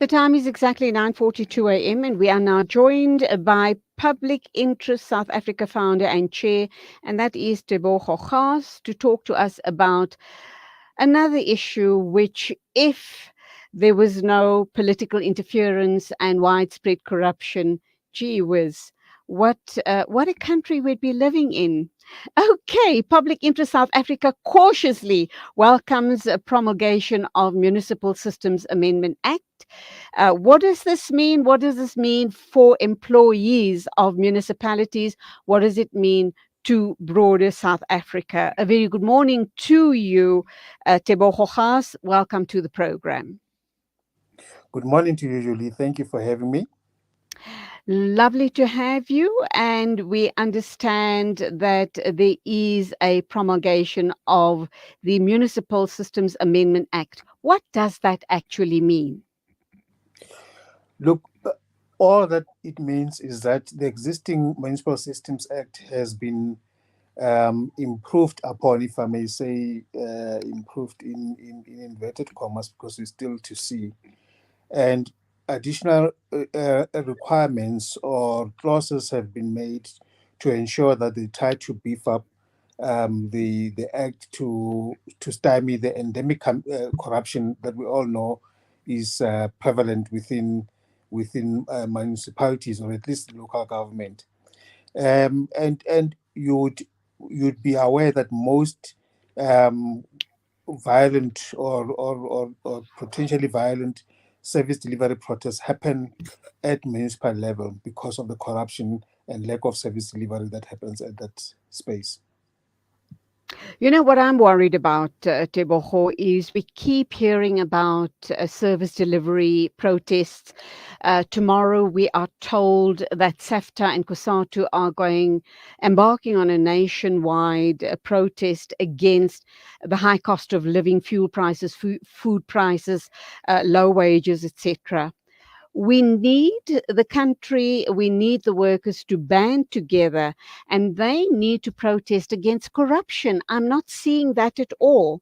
The time is exactly 9:42 a.m. and we are now joined by Public Interest South Africa founder and chair, and that is Tebogo Khaas, to talk to us about another issue which, if there was no political interference and widespread corruption, gee whiz, what a country we'd be living in. Okay, Public Interest South Africa cautiously welcomes a promulgation of Municipal Systems Amendment Act. What does this mean? What does this mean for employees of municipalities? What does it mean to broader South Africa? A very good morning to you, Tebogo Khaas. Welcome to the program. Good morning to you, Julie. Thank you for having me. Lovely to have you. And we understand that there is a promulgation of the Municipal Systems Amendment Act. What does that actually mean? Look, all that it means is that the existing Municipal Systems Act has been improved upon, if I may say, improved in inverted commas, because we're still to see. And additional requirements or clauses have been made to ensure that they try to beef up the act to stymie the endemic corruption that we all know is prevalent within municipalities, or at least local government. And you'd be aware that most um, violent or potentially violent service delivery protests happen at municipal level because of the corruption and lack of service delivery that happens at that space. You know what I'm worried about, Tebogo, is we keep hearing about service delivery protests. Tomorrow, we are told that SAFTA and COSATU are embarking on a nationwide protest against the high cost of living, fuel prices, food prices, low wages, etc. We need the country, we need the workers to band together, and they need to protest against corruption. I'm not seeing that at all.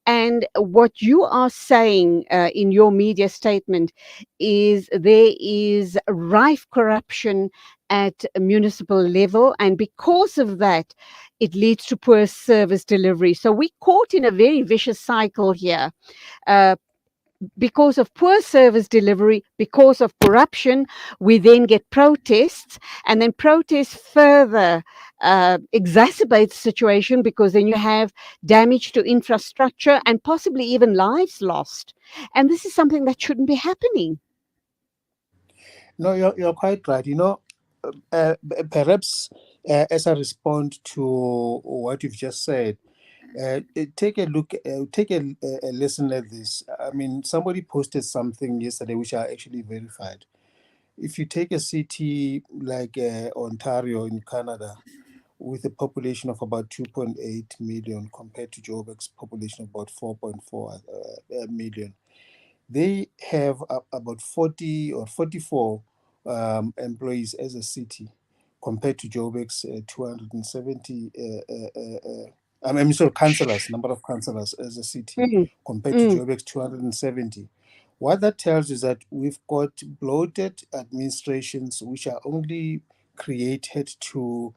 And what you are saying in your media statement is there is rife corruption at a municipal level, and because of that, it leads to poor service delivery. So we're caught in a very vicious cycle here. Uh, because of poor service delivery, because of corruption, we then get protests, and then protests further exacerbate the situation because then you have damage to infrastructure and possibly even lives lost. And this is something that shouldn't be happening. No, you're quite right. Perhaps as I respond to what you've just said, take a look, take a listen at this. I mean, somebody posted something yesterday which I actually verified. If you take a city like Ontario in Canada, with a population of about 2.8 million compared to Joburg's population of about 4.4 million, they have about 40 or 44 employees as a city compared to Joburg's 270. I mean, sorry, councillors, number of councillors as a city Mm, compared to mm. Joburg's 270. What that tells is that we've got bloated administrations which are only created to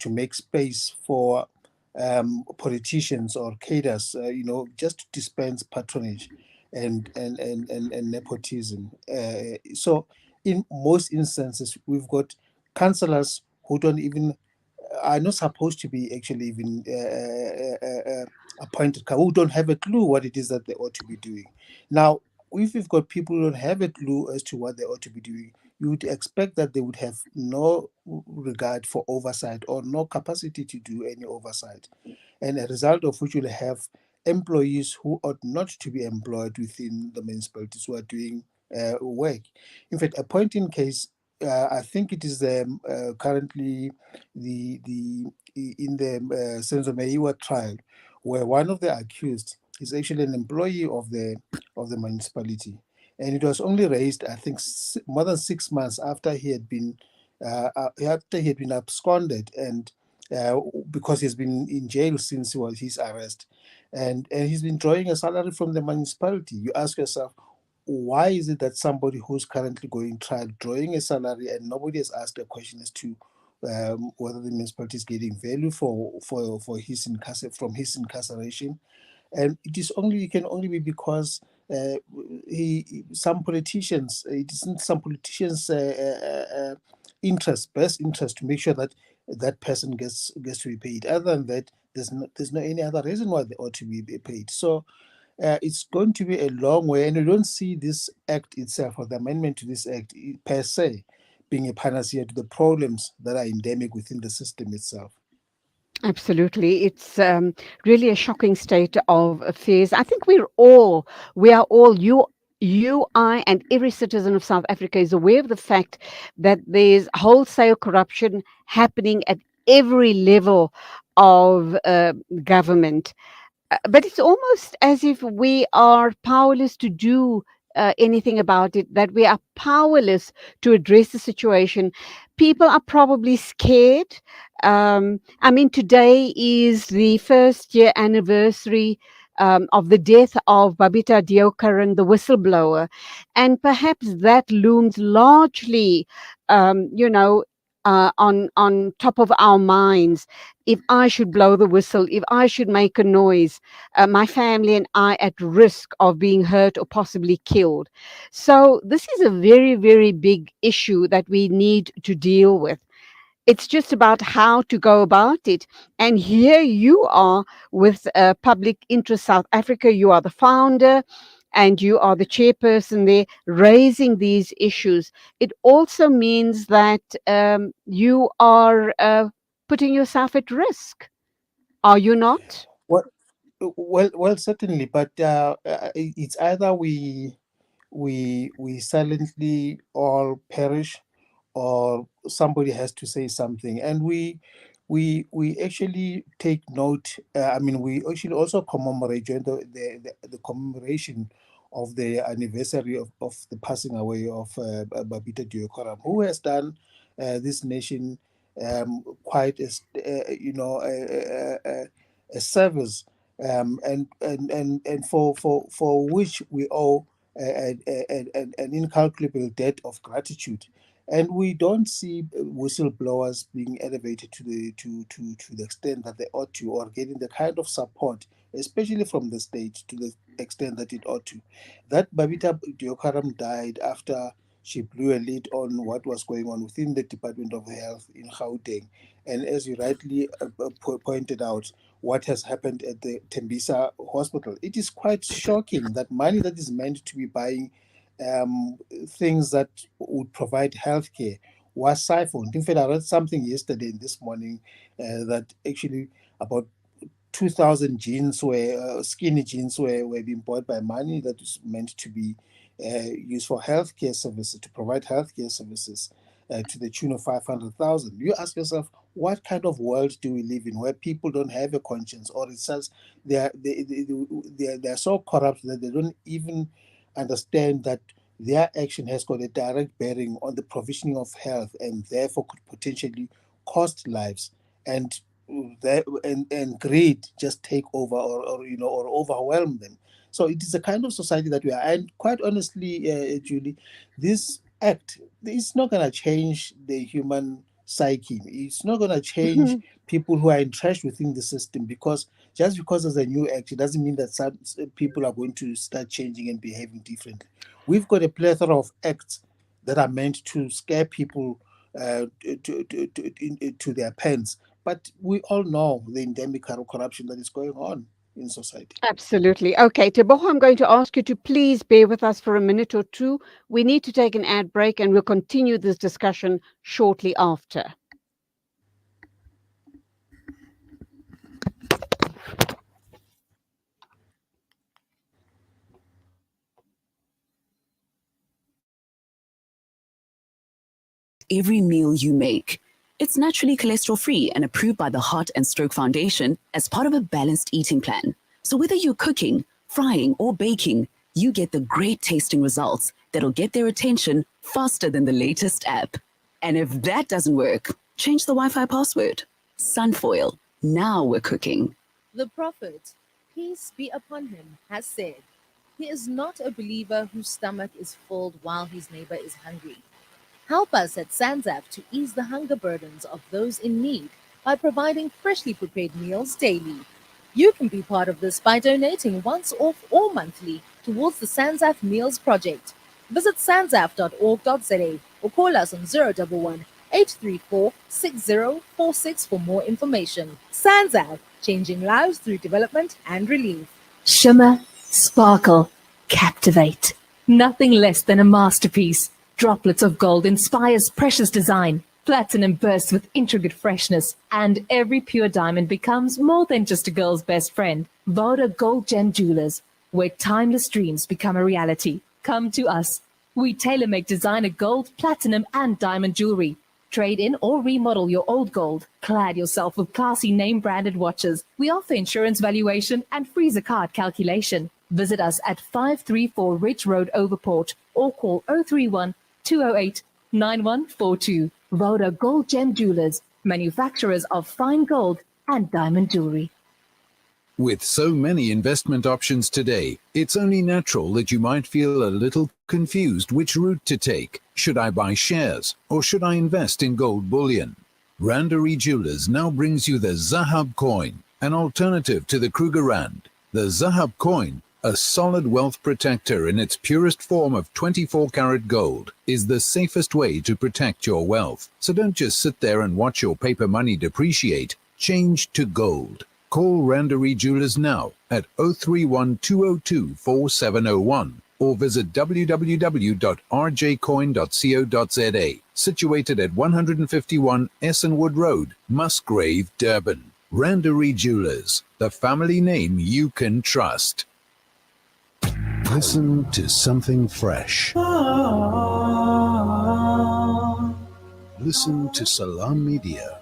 make space for politicians or cadres, just to dispense patronage and nepotism. So, in most instances, we've got councillors who don't even are not supposed to be actually even appointed, who don't have a clue what it is that they ought to be doing. Now, if you've got people who don't have a clue as to what they ought to be doing, you would expect that they would have no regard for oversight or no capacity to do any oversight. And a result of which you'll have employees who ought not to be employed within the municipalities who are doing work. In fact, a point in case, I think it is currently the in the Senzo Meyiwa trial, where one of the accused is actually an employee of the municipality, and it was only raised, I think, more than 6 months after he had been absconded, and uh, because he's been in jail since his arrest, and he's been drawing a salary from the municipality. You ask yourself, why is it that somebody who's currently going trial, drawing a salary, and nobody has asked a question as to whether the municipality is getting value for his from his incarceration, and it can only be because some politicians, it isn't some politicians' best interest to make sure that that person gets to be paid. Other than that, there's no any other reason why they ought to be paid. So it's going to be a long way, and we don't see this act itself or the amendment to this act per se being a panacea to the problems that are endemic within the system itself. Absolutely. It's really a shocking state of affairs. I think we are all, I, and every citizen of South Africa is aware of the fact that there's wholesale corruption happening at every level of government. But it's almost as if we are powerless to do anything about it, that we are powerless to address the situation. People are probably scared. I mean, today is the first year anniversary of the death of Babita Deokaran, the whistleblower. And perhaps that looms largely, you know, on top of our minds. If I should blow the whistle, if I should make a noise, my family and I at risk of being hurt or possibly killed. So this is a very, very big issue that we need to deal with. It's just about how to go about it. And here you are with Public Interest South Africa. You are the founder and you are the chairperson there raising these issues. It also means that you are putting yourself at risk. Are you not? Well, well, certainly, but it's either we silently all perish, or somebody has to say something, and we actually take note. I mean, we actually also commemorate during the commemoration of the anniversary of the passing away of Babita Deokaran, who has done this nation quite as a service, and for which we owe an incalculable debt of gratitude. And we don't see whistleblowers being elevated to the extent that they ought to, or getting the kind of support, especially from the state, to the extent that it ought to. That Babita Deokaram died after she blew a lid on what was going on within the Department of Health in Gauteng. And as you rightly pointed out, what has happened at the Tembisa hospital. It is quite shocking that money that is meant to be buying things that would provide healthcare was siphoned. In fact, I read something yesterday and this morning that actually about 2,000 jeans skinny jeans were being bought by money that was meant to be used for healthcare services, to provide healthcare services to the tune of 500,000. You ask yourself, what kind of world do we live in where people don't have a conscience, or it says they're so corrupt that they don't even understand that their action has got a direct bearing on the provisioning of health, and therefore could potentially cost lives, and and greed just take over, or overwhelm them. So it is a kind of society that we are. And quite honestly, Julie, this act is not going to change the human psyche. It's not going to change people who are entrenched within the system, because just because there's a new act, it doesn't mean that some people are going to start changing and behaving differently. We've got a plethora of acts that are meant to scare people to their pens, but we all know the endemic corruption that is going on in society. Absolutely. Okay, Tebogo, I'm going to ask you to please bear with us for a minute or two. We need to take an ad break and we'll continue this discussion shortly after. Every meal you make. It's naturally cholesterol free and approved by the Heart and Stroke Foundation as part of a balanced eating plan. So whether you're cooking, frying, or baking, you get the great tasting results that'll get their attention faster than the latest app. And if that doesn't work, change the Wi-Fi password. Sunfoil. Now we're cooking. The Prophet, peace be upon him, has said, He is not a believer whose stomach is filled while his neighbor is hungry. Help us at Sanzaf to ease the hunger burdens of those in need by providing freshly prepared meals daily. You can be part of this by donating once off or monthly towards the Sanzaf Meals Project. Visit sanzaf.org.za or call us on 011 834 6046 for more information. Sanzaf, changing lives through development and relief. Shimmer, sparkle, captivate. Nothing less than a masterpiece. Droplets of gold inspires precious design. Platinum bursts with intricate freshness, and every pure diamond becomes more than just a girl's best friend. Voda Gold Gem Jewelers, where timeless dreams become a reality. Come to us. We tailor-make designer gold, platinum, and diamond jewelry. Trade in or remodel your old gold. Clad yourself with classy name-branded watches. We offer insurance valuation and freezer card calculation. Visit us at 534 Ridge Road, Overport, or call 031 208 9142. Voda Gold Gem Jewelers, manufacturers of fine gold and diamond jewelry. With so many investment options today, it's only natural that you might feel a little confused which route to take. Should I buy shares or should I invest in gold bullion? Randery Jewelers now brings you the Zahab coin, an alternative to the Kruger Rand. The Zahab coin, a solid wealth protector in its purest form of 24-karat gold, is the safest way to protect your wealth. So don't just sit there and watch your paper money depreciate. Change to gold. Call Randery Jewelers now at 031 202 4701 or visit www.rjcoin.co.za, situated at 151 Essenwood Road, Musgrave, Durban. Randery Jewelers, the family name you can trust. Listen to something fresh. Listen to Salam Media.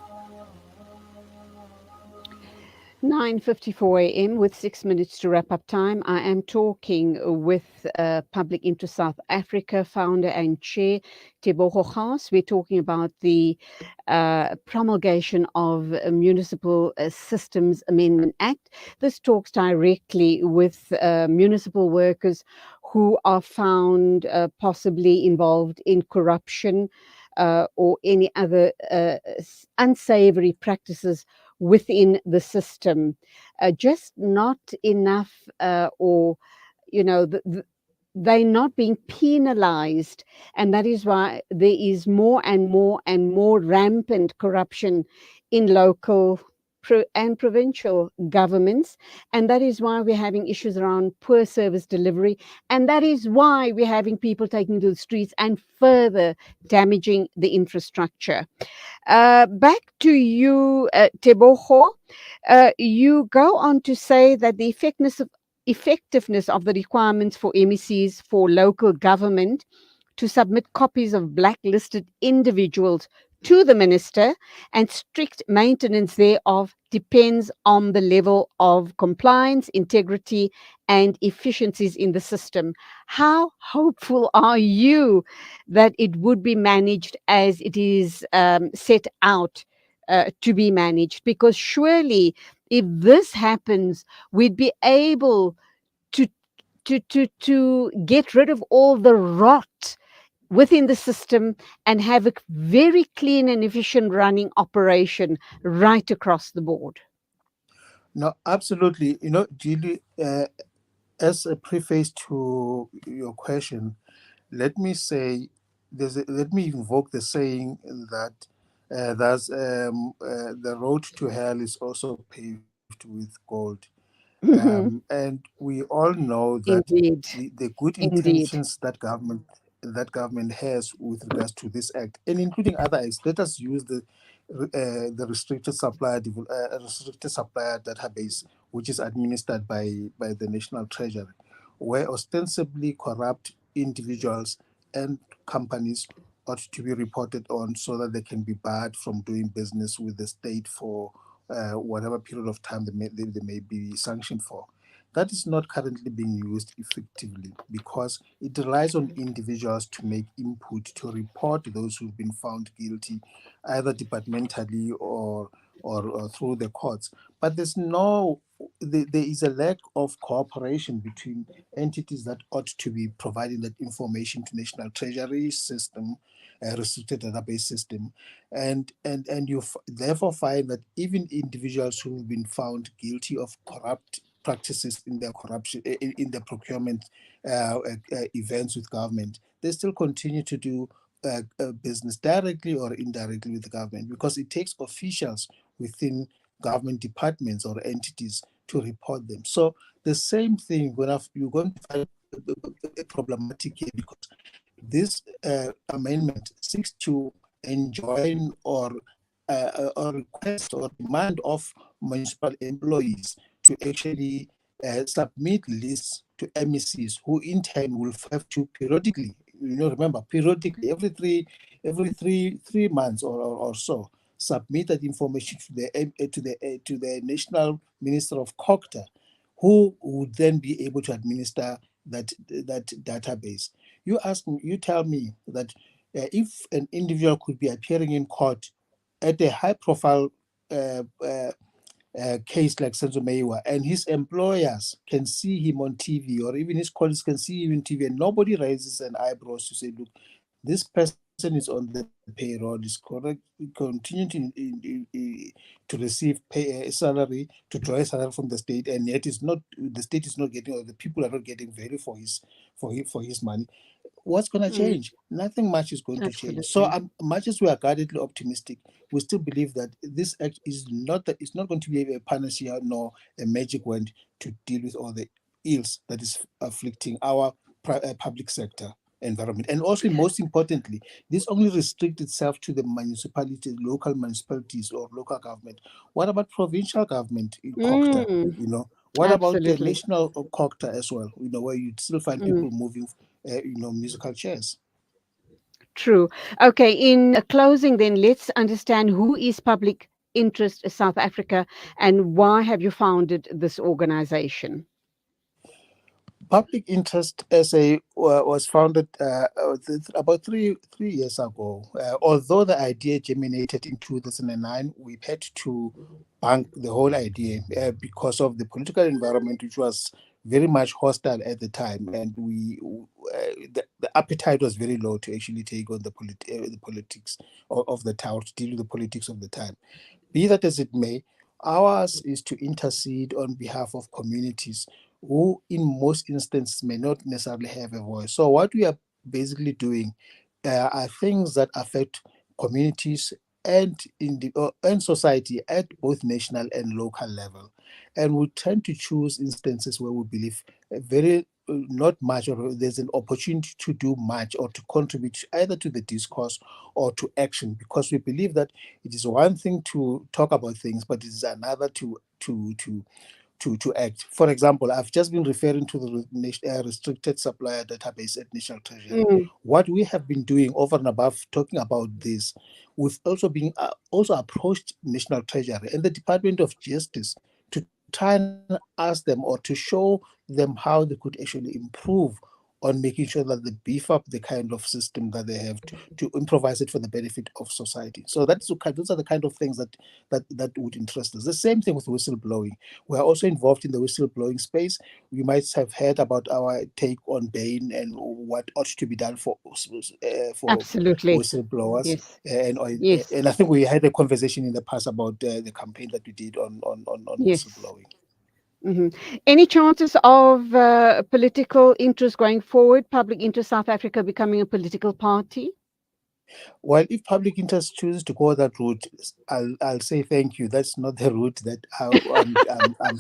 9:54 a.m. with 6 minutes to wrap up time. I am talking with Public Interest South Africa founder and chair Tebogo Khaas. We're talking about the promulgation of a Municipal Systems Amendment Act. This talks directly with municipal workers who are found possibly involved in corruption or any other unsavory practices within the system, just not enough, or they're not being penalized, and that is why there is more and more and more rampant corruption in local and provincial governments, and that is why we're having issues around poor service delivery, and that is why we're having people taking to the streets and further damaging the infrastructure. Back to you, Tebogo. You go on to say that the effectiveness of the requirements for MECs for local government to submit copies of blacklisted individuals to the minister and strict maintenance thereof depends on the level of compliance, integrity, and efficiencies in the system. How hopeful are you that it would be managed as it is set out to be managed? Because surely, if this happens, we'd be able to get rid of all the rot within the system and have a very clean and efficient running operation right across the board. No, absolutely. Julie, as a preface to your question, let me say, let me invoke the saying that the road to hell is also paved with gold. And we all know that Indeed. the good Indeed. intentions that government has with regards to this act, and including other acts. Let us use the restricted supplier database, which is administered by the National Treasury, where ostensibly corrupt individuals and companies ought to be reported on so that they can be barred from doing business with the state for whatever period of time they may be sanctioned for. That is not currently being used effectively because it relies on individuals to make input to report those who've been found guilty, either departmentally or or through the courts. But there is a lack of cooperation between entities that ought to be providing that information to National Treasury system, restricted database system, and you therefore find that even individuals who have been found guilty of corrupt practices in their corruption in the procurement events with government, they still continue to do business directly or indirectly with the government, because it takes officials within government departments or entities to report them. So the same thing, you're going to find problematic here, because this amendment seeks to enjoin or request or demand of municipal employees to actually submit lists to MECs, who in turn will have to periodically, remember, periodically, every three months or so, submit that information to the National Minister of COCTA, who would then be able to administer that database. You tell me that if an individual could be appearing in court at a high-profile case like Senzo Meiwa, and his employers can see him on TV, or even his colleagues can see him on TV, and nobody raises an eyebrows to say, look, this person is on the payroll, is correct, continuing to receive a salary, to draw a salary from the state, and yet the state is not getting, or the people are not getting value for his money. What's going to change? Nothing much is going to change. So much as we are guardedly optimistic, we still believe that this act is not going to be a panacea nor a magic wand to deal with all the ills that is afflicting our public sector environment. And also, most importantly, this only restricts itself to the municipalities, local municipalities or local government. What about provincial government in COCTA? What about the national COCTA as well? Where you still find people moving musical chairs. True. Okay, in closing then, let's understand who is Public Interest South Africa and why have you founded this organization? Public Interest SA was founded about three years ago. Although the idea germinated in 2009, we had to bank the whole idea because of the political environment, which was very much hostile at the time, and the appetite was very low to actually take on the politics of the town, to deal with the politics of the time. Be that as it may, ours is to intercede on behalf of communities who in most instances may not necessarily have a voice. So what we are basically doing are things that affect communities and and society at both national and local level. And we tend to choose instances where we believe very not much, or there's an opportunity to do much or to contribute either to the discourse or to action, because we believe that it is one thing to talk about things, but it is another to act. For example, I've just been referring to the restricted supplier database at National Treasury. What we have been doing over and above talking about this, we've also been also approached National Treasury and the Department of Justice to try and ask them, or to show them how they could actually improve on making sure that they beef up the kind of system that they have to improvise it for the benefit of society. So those are the kind of things that would interest us. The same thing with whistleblowing. We are also involved in the whistleblowing space. You might have heard about our take on Bain and what ought to be done for Absolutely. whistleblowers. Yes. And I think we had a conversation in the past about the campaign that we did on whistleblowing. Any chances of political interest going forward, Public Interest South Africa becoming a political party? Well, if Public Interest chooses to go that route, I'll say thank you. That's not the route that I'm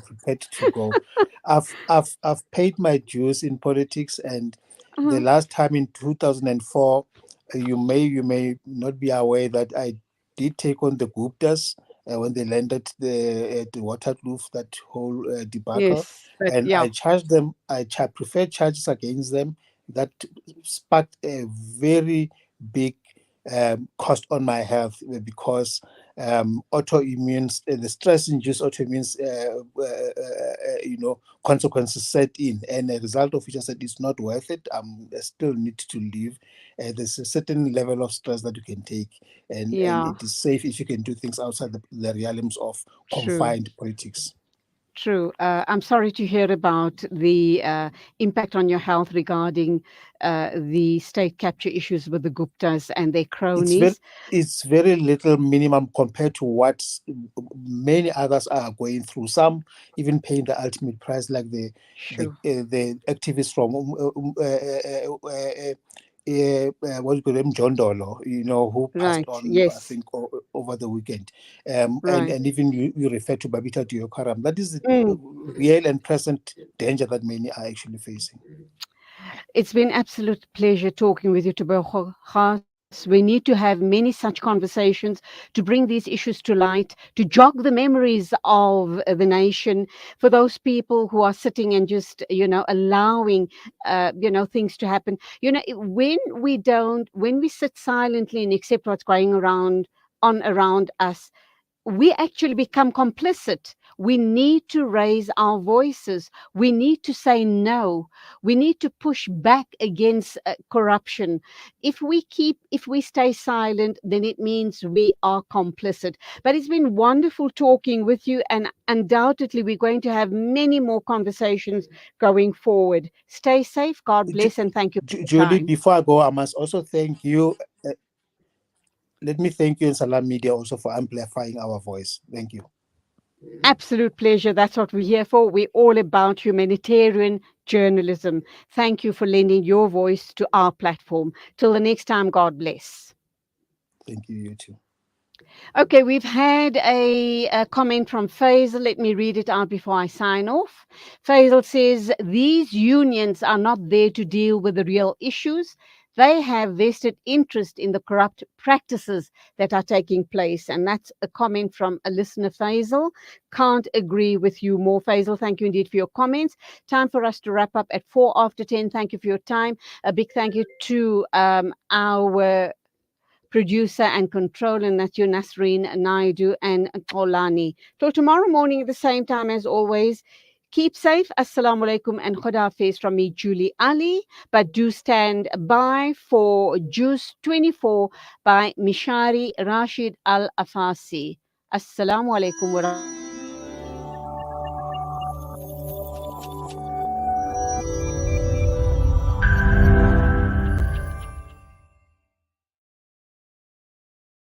prepared to go. I've paid my dues in politics, and the last time in 2004, you may not be aware that I did take on the Guptas when they landed the Waterloo, that whole debacle, and I charged them. I preferred charges against them that sparked a very big cost on my health, because autoimmune, the stress-induced autoimmune, consequences set in, and a result of which I said it's not worth it. I still need to live. There's a certain level of stress that you can take, and Yeah, it is safe if you can do things outside the realms of true. confined politics. True. I'm sorry to hear about the impact on your health regarding the state capture issues with the Guptas and their It's very cronies. it's very little minimum compared to what many others are going through. Some even paying the ultimate price, like Sure. the activists from what do you call them, John Dolo, who passed Right. on, I Yes. think, over the weekend, Right. and even you refer to Babita Deokaram. That is the Mm. real and present danger that many are actually facing. It's been absolute pleasure talking with you, Tebogo Khaas. We need to have many such conversations to bring these issues to light, to jog the memories of the nation for those people who are sitting and just, allowing, things to happen. When we don't, when we sit silently and accept what's going around us, we actually become complicit. We need to raise our voices. We need to say no. We need to push back against corruption. If we stay silent, then it means we are complicit. But it's been wonderful talking with you, and undoubtedly, we're going to have many more conversations going forward. Stay safe. God Ju- bless, and thank you for your Julie, time. before I go, I must also thank you. Let me thank you and Salam Media also for amplifying our voice. Thank you. Absolute pleasure. That's what we're here for. We're all about humanitarian journalism. Thank you for lending your voice to our platform. Till the next time, God bless. Thank you, you too. Okay, we've had a comment from Faisal. Let me read it out before I sign off. Faisal says, these unions are not there to deal with the real issues. They have vested interest in the corrupt practices that are taking place. And that's a comment from a listener, Faisal. Can't agree with you more, Faisal. Thank you indeed for your comments. Time for us to wrap up at 4 after 10. Thank you for your time. A big thank you to our producer and control, and that's you, Nasreen Naidu and Tolani. Till tomorrow morning at the same time as always. Keep safe. Assalamu alaikum and Khuda Hafiz from me, Julie Ali. But do stand by for Juice 24 by Mishari Rashid Al Afasi. Assalamu alaikum wa rahmatullahi.